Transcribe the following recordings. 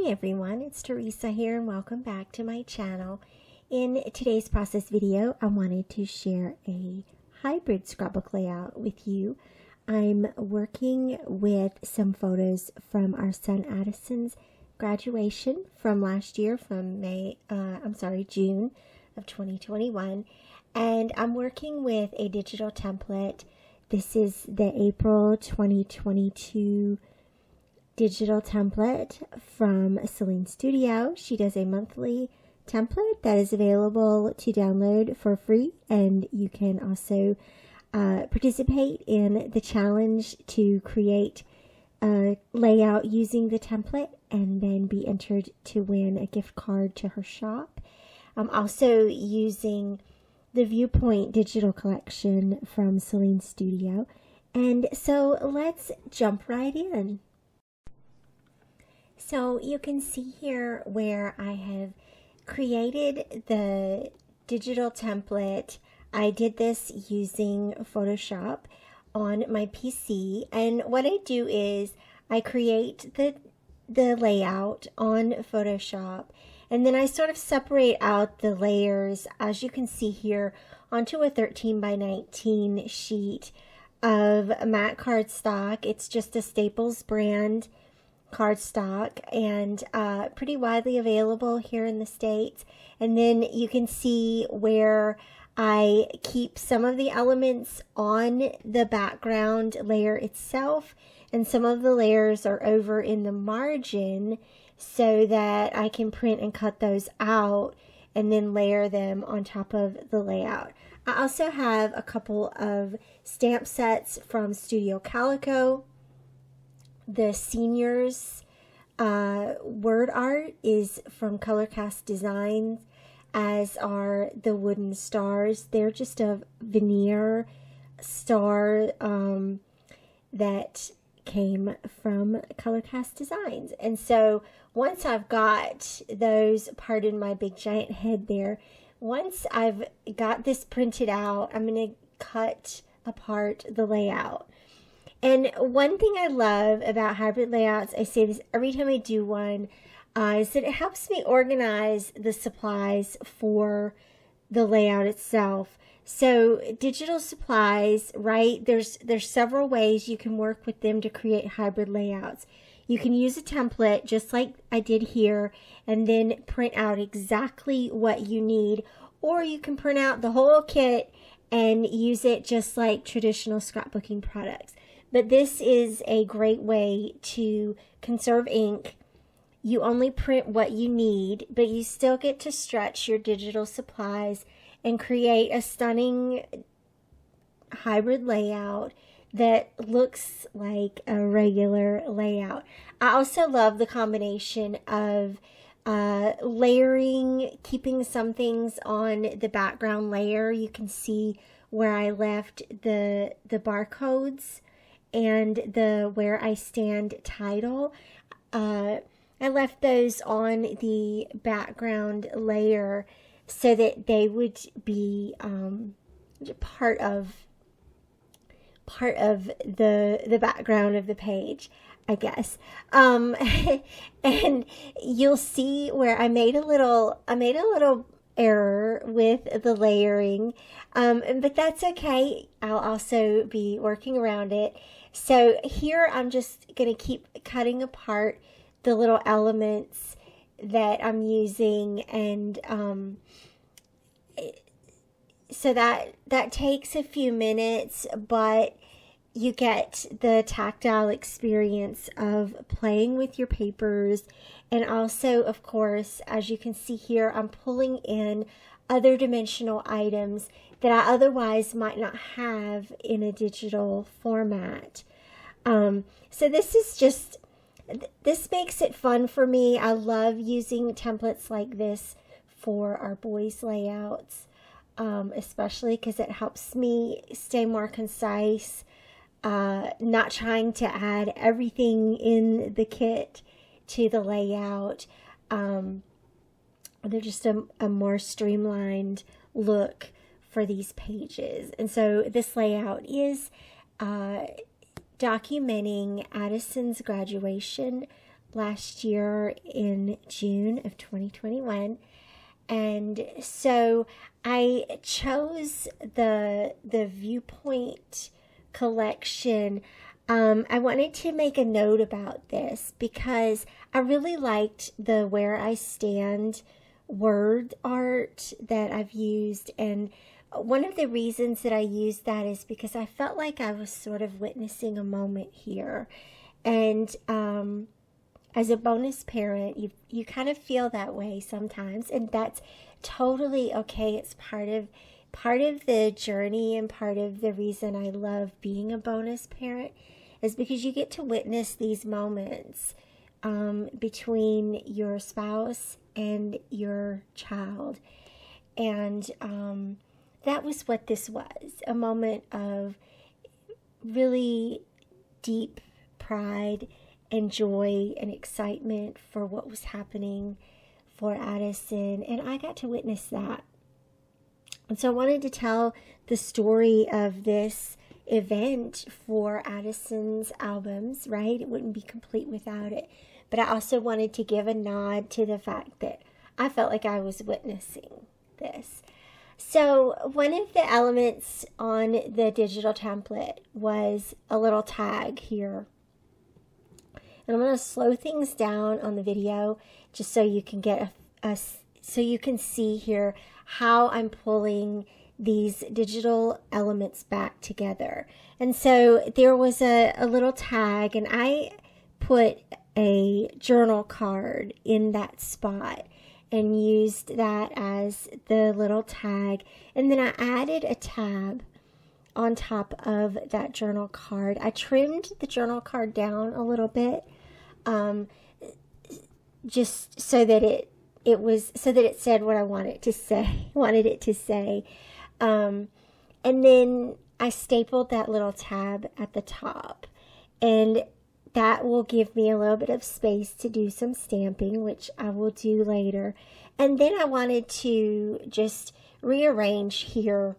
Hey everyone, it's Theresa here and welcome back to my channel. In today's process video, I wanted to share a hybrid scrapbook layout with you. I'm working with some photos from our son Addison's graduation from last year, from June of 2021. And I'm working with a digital template. This is the April 2022 digital template from Sahlin Studio. She does a monthly template that is available to download for free, and you can also participate in the challenge to create a layout using the template and then be entered to win a gift card to her shop. I'm also using the Viewpoint digital collection from Sahlin Studio, and so let's jump right in. So you can see here where I have created the digital template. I did this using Photoshop on my PC, and what I do is I create the layout on Photoshop, and then I sort of separate out the layers, as you can see here, onto a 13 by 19 sheet of matte cardstock. It's just a Staples brand cardstock, and pretty widely available here in the States. And then you can see where I keep some of the elements on the background layer itself, and some of the layers are over in the margin so that I can print and cut those out and then layer them on top of the layout. I also have a couple of stamp sets from Studio Calico. The seniors word art is from Colorcast Designs, as are the wooden stars. They're just a veneer star that came from Colorcast Designs. And so once I've got those, pardon my big giant head there, once I've got this printed out, I'm going to cut apart the layout. And one thing I love about hybrid layouts, I say this every time I do one, is that it helps me organize the supplies for the layout itself. So digital supplies, right, there's several ways you can work with them to create hybrid layouts. You can use a template just like I did here and then print out exactly what you need, or you can print out the whole kit and use it just like traditional scrapbooking products. But this is a great way to conserve ink. You only print what you need, but you still get to stretch your digital supplies and create a stunning hybrid layout that looks like a regular layout. I also love the combination of layering, keeping some things on the background layer. You can see where I left the barcodes and the Where I Stand title. I left those on the background layer so that they would be part of the background of the page, I guess. And you'll see where I made a little error with the layering, but that's okay. I'll also be working around it. So here I'm just going to keep cutting apart the little elements that I'm using, and so that takes a few minutes, but you get the tactile experience of playing with your papers. And also, of course, as you can see here, I'm pulling in other dimensional items that I otherwise might not have in a digital format. So this makes it fun for me. I love using templates like this for our boys' layouts, especially because it helps me stay more concise, not trying to add everything in the kit to the layout. They're just a more streamlined look for these pages. And so this layout is documenting Addison's graduation last year in June of 2021. And so I chose the Viewpoint collection. I wanted to make a note about this because I really liked the Where I Stand word art that I've used. And one of the reasons that I used that is because I felt like I was sort of witnessing a moment here. And as a bonus parent, you kind of feel that way sometimes, and that's totally okay. It's part of the journey, and part of the reason I love being a bonus parent is because you get to witness these moments between your spouse and your child. And that was what this was, a moment of really deep pride and joy and excitement for what was happening for Addison, and I got to witness that. And so I wanted to tell the story of this event for Addison's albums, right? It wouldn't be complete without it. But I also wanted to give a nod to the fact that I felt like I was witnessing this. So one of the elements on the digital template was a little tag here. And I'm going to slow things down on the video just so you can get so you can see here how I'm pulling these digital elements back together. And so there was a little tag, and I put a journal card in that spot and used that as the little tag. And then I added a tab on top of that journal card. I trimmed the journal card down a little bit, just so that it said what I wanted it to say. And then I stapled that little tab at the top, and that will give me a little bit of space to do some stamping, which I will do later. And then I wanted to just rearrange here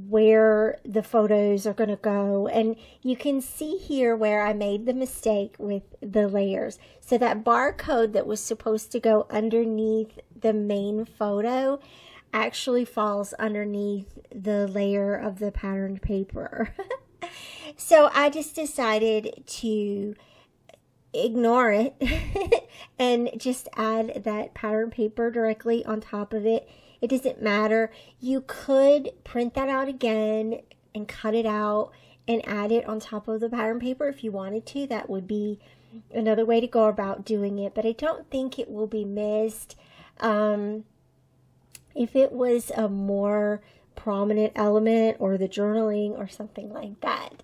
where the photos are going to go. And you can see here where I made the mistake with the layers. So that barcode that was supposed to go underneath the main photo actually falls underneath the layer of the patterned paper. So I just decided to ignore it and just add that pattern paper directly on top of it. It doesn't matter. You could print that out again and cut it out and add it on top of the pattern paper if you wanted to. That would be another way to go about doing it, but I don't think it will be missed. If it was a more prominent element or the journaling or something like that,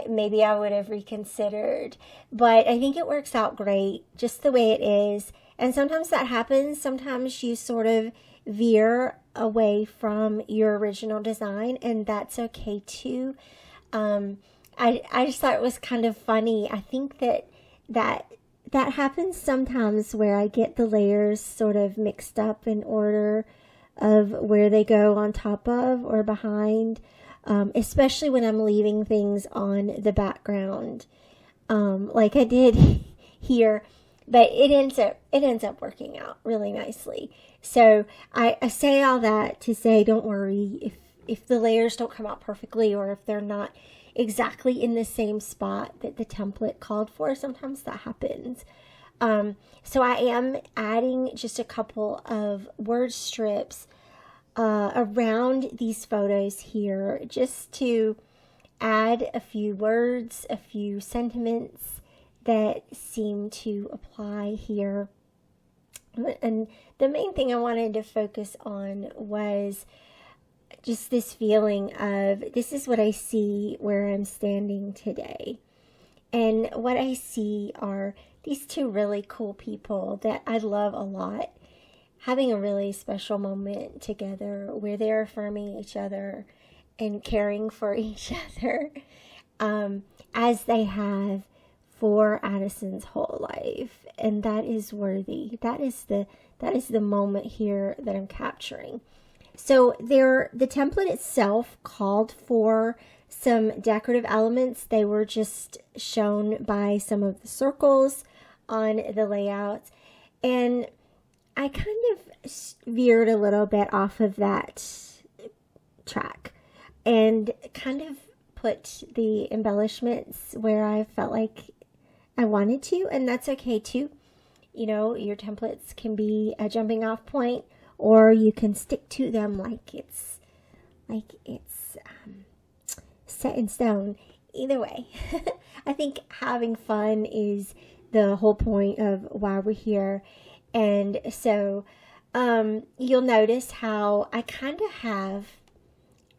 maybe I would have reconsidered, but I think it works out great just the way it is. And sometimes that happens. Sometimes you sort of veer away from your original design, and that's okay too. I just thought it was kind of funny. I think that happens sometimes where I get the layers sort of mixed up in order of where they go on top of or behind, especially when I'm leaving things on the background, like I did here. But it ends up working out really nicely. So I say all that to say, don't worry if the layers don't come out perfectly, or if they're not exactly in the same spot that the template called for. Sometimes that happens. So I am adding just a couple of word strips around these photos here, just to add a few words, a few sentiments that seem to apply here. And the main thing I wanted to focus on was just this feeling of, this is what I see where I'm standing today. And what I see are these two really cool people that I love a lot, having a really special moment together where they're affirming each other and caring for each other, as they have for Addison's whole life. And that is worthy. That is the moment here that I'm capturing. So the template itself called for some decorative elements. They were just shown by some of the circles on the layouts. And I kind of veered a little bit off of that track and kind of put the embellishments where I felt like I wanted to, and that's okay too. You know, your templates can be a jumping off point, or you can stick to them like it's set in stone. Either way, I think having fun is the whole point of why we're here. And so you'll notice how I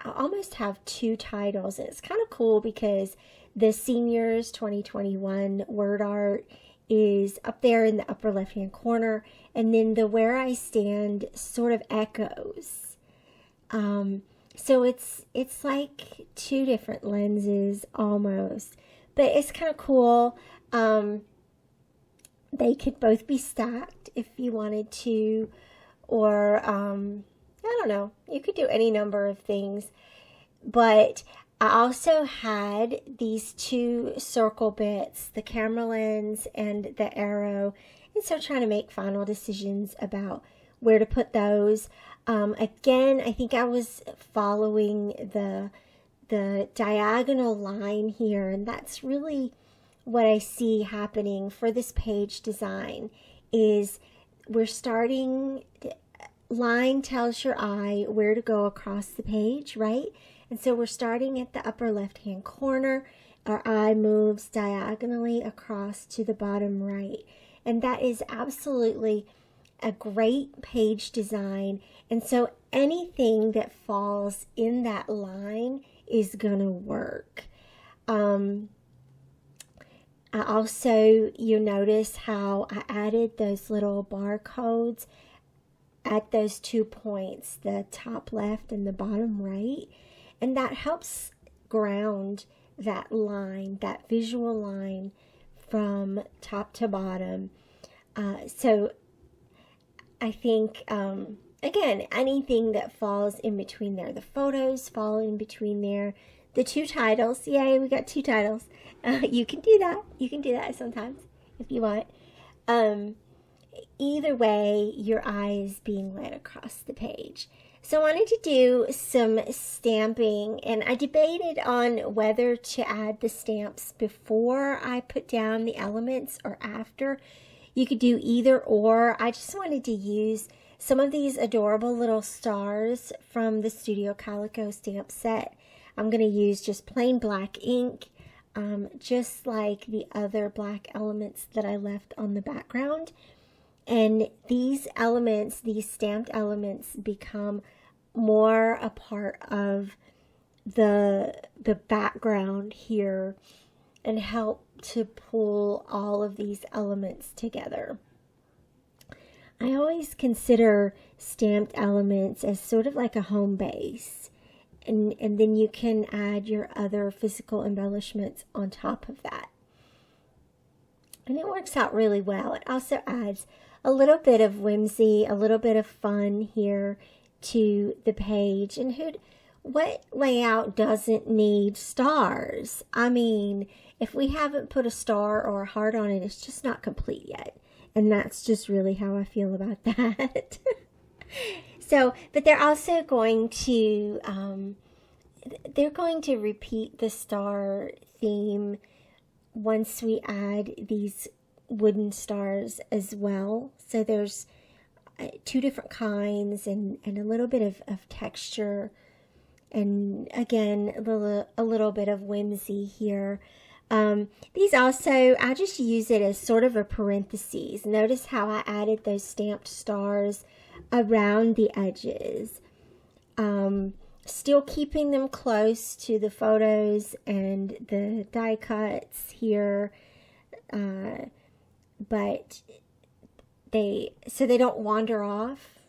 almost have two titles. And it's kind of cool because the Seniors 2021 word art is up there in the upper left-hand corner. And then the Where I Stand sort of echoes. So it's like two different lenses almost. But it's kind of cool. They could both be stacked if you wanted to, or I don't know, you could do any number of things. But I also had these two circle bits, the camera lens and the arrow, and so trying to make final decisions about where to put those. Again, I think I was following the diagonal line here, and that's really what I see happening for this page design. Is we're starting, line tells your eye where to go across the page, right? And so we're starting at the upper left hand corner. Our eye moves diagonally across to the bottom right, and that is absolutely a great page design. And so anything that falls in that line is gonna work. I also, you notice how I added those little barcodes at those 2 points, the top left and the bottom right. And that helps ground that line, that visual line from top to bottom. So I think, again, anything that falls in between there, the photos fall in between there. The two titles, yay, we got two titles. You can do that. You can do that sometimes if you want. Either way, your eye is being led across the page. So I wanted to do some stamping, and I debated on whether to add the stamps before I put down the elements or after. You could do either or. I just wanted to use some of these adorable little stars from the Studio Calico stamp set. I'm going to use just plain black ink, just like the other black elements that I left on the background. And these elements, these stamped elements, become more a part of the background here and help to pull all of these elements together. I always consider stamped elements as sort of like a home base. And then you can add your other physical embellishments on top of that. And it works out really well. It also adds a little bit of whimsy, a little bit of fun here to the page. And what layout doesn't need stars? I mean, if we haven't put a star or a heart on it, it's just not complete yet. And that's just really how I feel about that. So, but they're also going to, repeat the star theme once we add these wooden stars as well. So there's two different kinds and a little bit of texture. And again, a little bit of whimsy here. These also, I just use it as sort of a parentheses. Notice how I added those stamped stars around the edges. Still keeping them close to the photos and the die cuts here. But they don't wander off,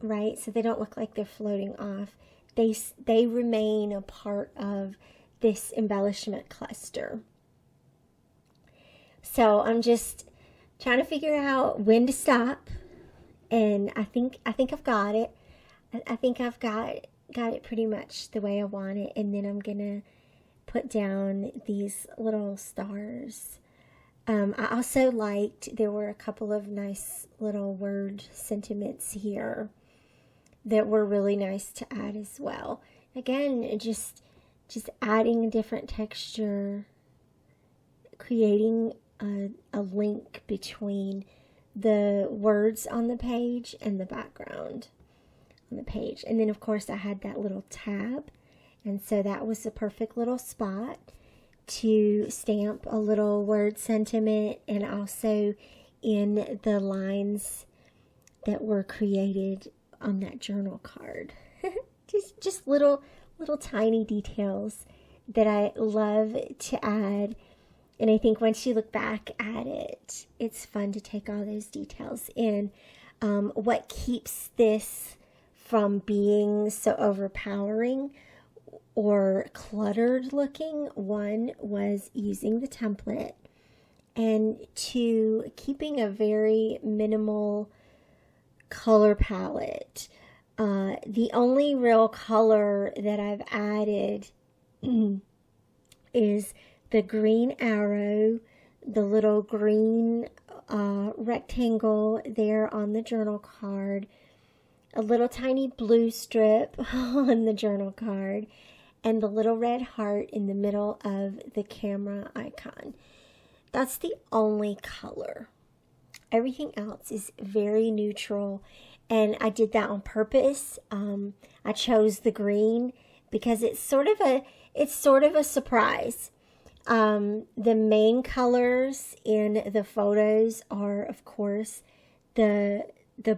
right? So they don't look like they're floating off. They remain a part of this embellishment cluster. So I'm just trying to figure out when to stop, and I think I've got it. I think I've got it pretty much the way I want it, and then I'm gonna put down these little stars. I also liked, there were a couple of nice little word sentiments here that were really nice to add as well. Again, just adding a different texture, creating a link between the words on the page and the background on the page. And then of course I had that little tab, and so that was the perfect little spot to stamp a little word sentiment, and also in the lines that were created on that journal card. just little tiny details that I love to add. And I think once you look back at it, it's fun to take all those details in. What keeps this from being so overpowering or cluttered looking, one was using the template, and two, keeping a very minimal color palette. The only real color that I've added is the green arrow, the little green rectangle there on the journal card, a little tiny blue strip on the journal card, and the little red heart in the middle of the camera icon. That's the only color. Everything else is very neutral, and I did that on purpose. I chose the green because it's sort of a surprise. The main colors in the photos are, of course, the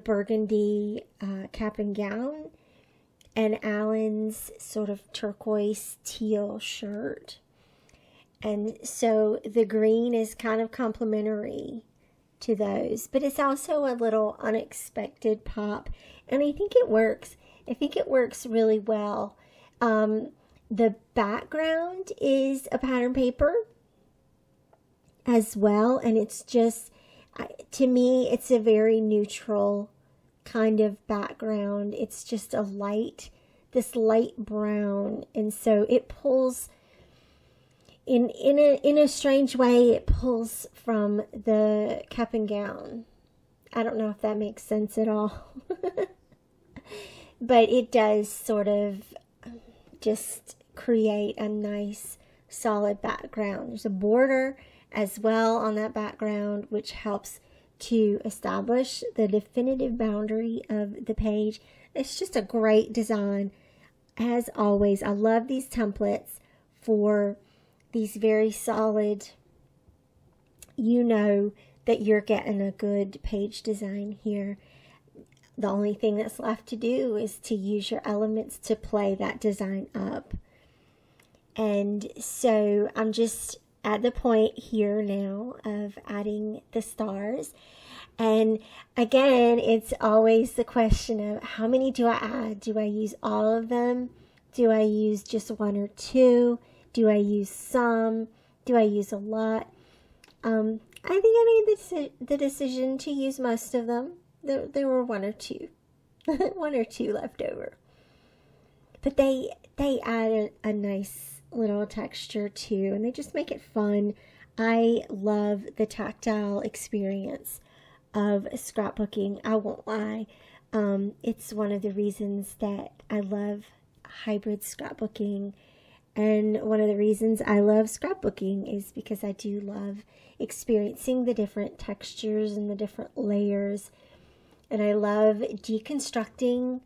burgundy cap and gown, and Alan's sort of turquoise teal shirt. And so the green is kind of complementary to those, but it's also a little unexpected pop, and I think it works. I think it works really well. The background is a pattern paper as well, and it's just, to me, it's a very neutral kind of background. It's just this light brown, and so it pulls in a strange way. It pulls from the cap and gown. I don't know if that makes sense at all, but it does sort of just create a nice solid background. There's a border as well on that background, which helps to establish the definitive boundary of the page. It's just a great design. As always, I love these templates for these very solid, you know that you're getting a good page design here. The only thing that's left to do is to use your elements to play that design up. And so I'm just at the point here now of adding the stars. And again, it's always the question of how many do I add? Do I use all of them? Do I use just one or two? Do I use some? Do I use a lot? I think I made the decision to use most of them. There were one or two. One or two left over. But they add a nice little texture too, and they just make it fun. I love the tactile experience of scrapbooking. I won't lie. It's one of the reasons that I love hybrid scrapbooking, and one of the reasons I love scrapbooking is because I do love experiencing the different textures and the different layers. And I love deconstructing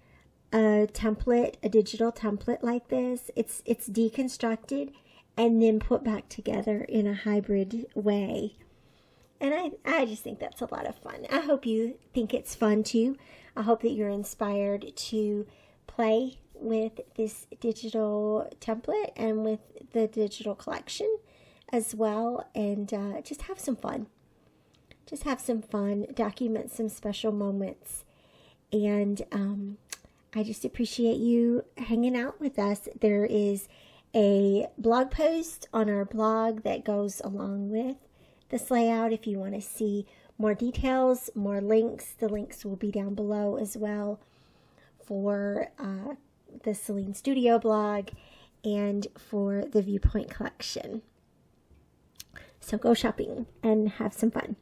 a template, a digital template like this. It's deconstructed and then put back together in a hybrid way. And I just think that's a lot of fun. I hope you think it's fun too. I hope that you're inspired to play with this digital template and with the digital collection as well, and just have some fun. Just have some fun, document some special moments, and I just appreciate you hanging out with us. There is a blog post on our blog that goes along with this layout. If you want to see more details, more links, the links will be down below as well for the Sahlin Studio blog and for the Viewpoint collection. So go shopping and have some fun.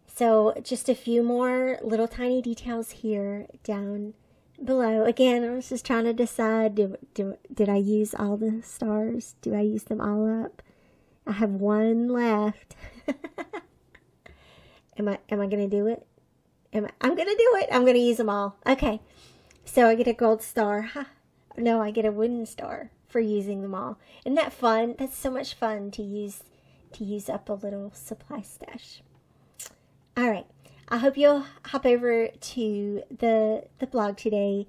So just a few more little tiny details here down below. Again, I was just trying to decide, did I use all the stars? Do I use them all up? I have one left. Am I going to do it? I'm going to do it. I'm going to use them all. Okay. So I get a gold star. No, I get a wooden star for using them all. Isn't that fun? That's so much fun to use up a little supply stash. All right. I hope you'll hop over to the blog today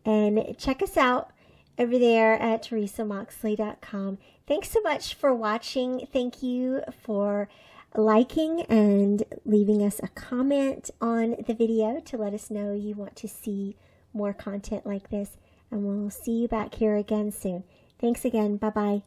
and check us out over there at theresamoxley.com. Thanks so much for watching. Thank you for liking and leaving us a comment on the video to let us know you want to see more content like this. And we'll see you back here again soon. Thanks again. Bye-bye.